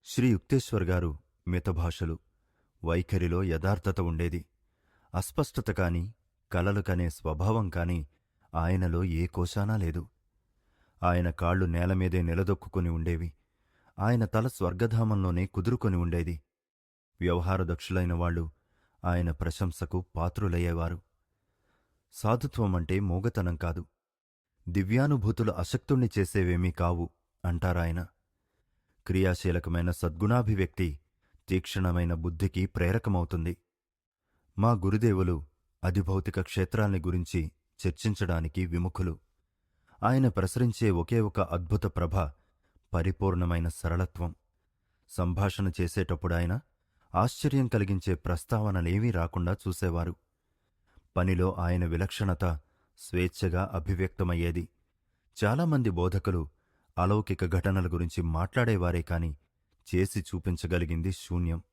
శ్రీ యుక్తేశ్వర్ గారు మితభాషలు, వైఖరిలో యథార్థత ఉండేది. అస్పష్టత కాని, కలలు కనే స్వభావం కాని ఆయనలో ఏ కోశానా లేదు. ఆయన కాళ్ళు నేలమీదే నిలదొక్కుని ఉండేవి. ఆయన తల స్వర్గధామంలోనే కుదురుకొని ఉండేది. వ్యవహారదక్షులైన వాళ్లు ఆయన ప్రశంసకు పాత్రులయ్యేవారు. సాధుత్వమంటే మూగతనం కాదు, దివ్యానుభూతులు అశక్తుణ్ణి చేసేవేమీ కావు అంటారాయన. క్రియాశీలకమైన సద్గుణాభివ్యక్తి తీక్షణమైన బుద్ధికి ప్రేరకమవుతుంది. మా గురుదేవులు అధిభౌతిక క్షేత్రాల్ని గురించి చర్చించడానికి విముఖులు. ఆయన ప్రసరించే ఒకే ఒక అద్భుత ప్రభ పరిపూర్ణమైన సరళత్వం. సంభాషణ చేసేటప్పుడాయన ఆశ్చర్యం కలిగించే ప్రస్తావనలేమీ రాకుండా చూసేవారు. పనిలో ఆయన విలక్షణత స్వేచ్ఛగా అభివ్యక్తమయ్యేది. చాలామంది బోధకులు అలౌకిక ఘటనల గురించి మాట్లాడేవారే కాని చేసి చూపించగలిగింది శూన్యం.